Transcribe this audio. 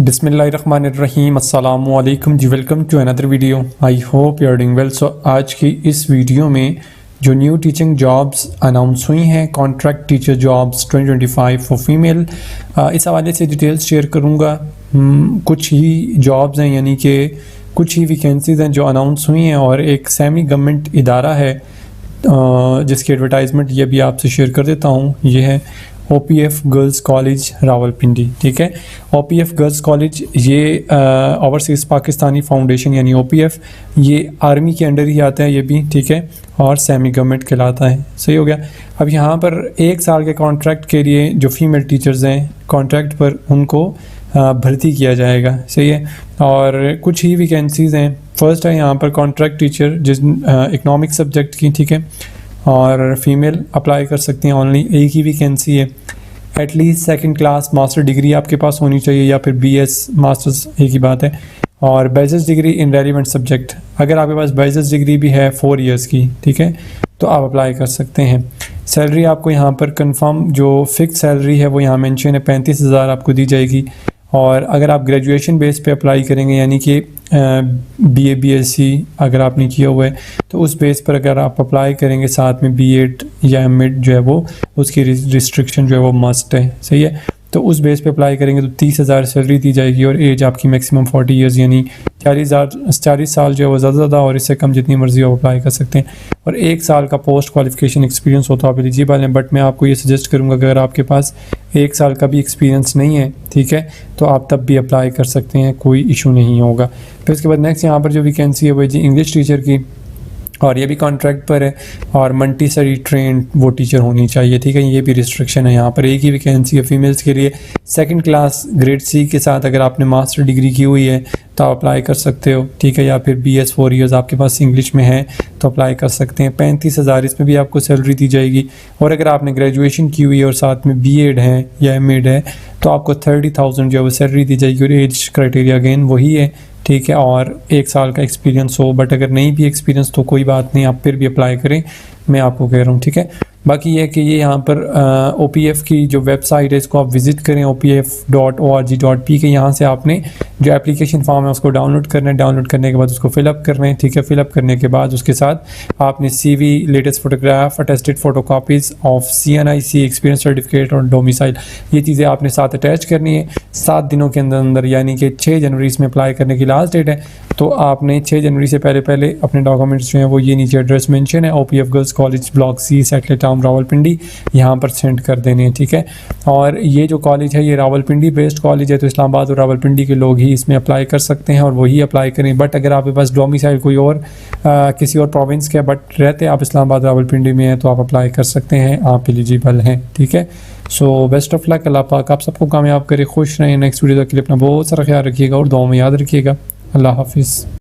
बिस्मिल्लाहिर्रहमानिर्रहीम अस्सलामु अलैकुम जी। Welcome to another video. I hope you are doing well. So आज की इस वीडियो में जो न्यू टीचिंग जॉब्स अनाउंस हुई हैं, contract teacher jobs 2025 for female, इस हवाले से डिटेल्स शेयर करूँगा। कुछ ही जॉब्स हैं, यानी कि कुछ ही वैकेंसीज़ हैं जो अनाउंस हुई हैं, और एक सेमी गवर्नमेंट इदारा है जिसकी एडवर्टाइजमेंट ये भी आपसे शेयर कर देता हूँ। ये है OPF गर्ल्स कॉलेज रावलपिंडी। ठीक है, OPF गर्ल्स कॉलेज ये ओवरसीज़ पाकिस्तानी फाउंडेशन यानी OPF, ये आर्मी के अंडर ही आता है ये भी। ठीक है, और सेमी गवर्नमेंट कहलाता है। सही हो गया। अब यहाँ पर 1 साल के कॉन्ट्रैक्ट के लिए जो फीमेल टीचर्स हैं कॉन्ट्रैक्ट पर, उनको भर्ती किया जाएगा। सही है, और कुछ ही वैकेंसीज़ हैं। फर्स्ट है यहाँ पर कॉन्ट्रैक्ट टीचर जिस इकनॉमिक सब्जेक्ट की। ठीक है, और फीमेल अप्लाई कर सकती हैं। ओनली एक ही वैकेंसी है। At least second class master degree आपके पास होनी चाहिए, या फिर BS मास्टर्स, एक ही बात है। और bachelors degree in relevant subject, अगर आपके पास बैचलर्स डिग्री भी है 4 इयर्स की, ठीक है, तो आप अप्लाई कर सकते हैं। सैलरी आपको यहाँ पर कंफर्म जो फिक्स सैलरी है वो यहाँ मेंशन है, 35,000 आपको दी जाएगी। और अगर आप ग्रेजुएशन बेस पे अप्लाई करेंगे, यानी कि BA BSc अगर आपने किया हुआ है, तो उस बेस पर अगर आप अप्लाई करेंगे, साथ में B.Ed या M.Ed जो है वो, उसकी रिस्ट्रिक्शन जो है वो मस्ट है। सही है, तो उस बेस पे अप्लाई करेंगे तो 30,000 सैलरी दी जाएगी, और एज आपकी मैक्सिमम 40 इयर्स यानी 40 साल जो है वो ज़्यादा, और इससे कम जितनी मर्जी आप अप्लाई कर सकते हैं। और 1 साल का पोस्ट क्वालिफिकेशन एक्सपीरियंस हो तो आप एलिजिबल हैं, बट मैं आपको ये सजेस्ट करूँगा अगर आपके पास 1 साल का भी एक्सपीरियंस नहीं है, ठीक है, तो आप तब भी अप्लाई कर सकते हैं, कोई इशू नहीं होगा। फिर उसके बाद नेक्स्ट यहाँ पर जो वैकेंसी है वो जी इंग्लिश टीचर की, और ये भी कॉन्ट्रैक्ट पर है, और मल्टीसरी ट्रेंड वो टीचर होनी चाहिए। ठीक है, ये भी रिस्ट्रिक्शन है। यहाँ पर एक ही वैकेंसी है फीमेल्स के लिए। सेकंड क्लास ग्रेड C के साथ अगर आपने मास्टर डिग्री की हुई है तो आप अप्लाई कर सकते हो। ठीक है, या फिर BS 4 इयर्स आपके पास इंग्लिश में है तो अप्लाई कर सकते हैं। 35,000 इसमें भी आपको सैलरी दी जाएगी। और अगर आपने ग्रेजुएशन की हुई है और साथ में B.Ed है या M.Ed है तो आपको 30,000 जो है वो सैलरी दी जाएगी। और एज क्राइटेरिया अगेन वही है। ठीक है, और 1 साल का एक्सपीरियंस हो, बट अगर नहीं भी एक्सपीरियंस तो कोई बात नहीं, आप फिर भी अप्लाई करें, मैं आपको कह रहा हूँ। ठीक है, बाकी ये है कि ये यहाँ पर OPF की जो वेबसाइट है इसको आप विज़िट करें, opf.org.p के। यहाँ से आपने जो एप्लीकेशन फॉर्म है उसको डाउनलोड करना है। डाउनलोड करने के बाद उसको फिलअप करना है। ठीक है, फिलअप करने के बाद उसके साथ आपने CV, latest photograph, attested photocopies of CNIC, experience certificate और डोमिसाइल, ये चीज़ें आपने साथ अटैच करनी है 7 दिनों के अंदर अंदर, यानी कि 6 जनवरी इसमें अप्लाई करने की लास्ट डेट है। तो आपने 6 जनवरी से पहले अपने डॉक्यूमेंट्स जो हैं वो, ये नीचे एड्रेस मेंशन है, OPF girls college block C, satellite town Rawalpindi, यहाँ पर सेंड कर देने हैं। ठीक है, और ये जो कॉलेज है ये रावलपिंडी बेस्ड कॉलेज है, तो इस्लामाबाद और रावलपिंडी के लोग ही इसमें अप्लाई कर सकते हैं और वही अप्लाई करें। बट अगर आपके पास डोमिसाइल कोई और किसी और प्रोविंस का, बट रहते आप इस्लामाबाद रावलपिंडी में हैं, तो आप अप्लाई कर सकते हैं, आप एलिजिबल हैं। ठीक है, सो बेस्ट ऑफ लक। अल्लाह पाक आप सबको कामयाब करे, खुश रहें। नेक्स्ट वीडियो के लिए अपना बहुत सारा ख्याल रखिएगा और दुआ में याद रखिएगा। अल्लाह हाफिज़।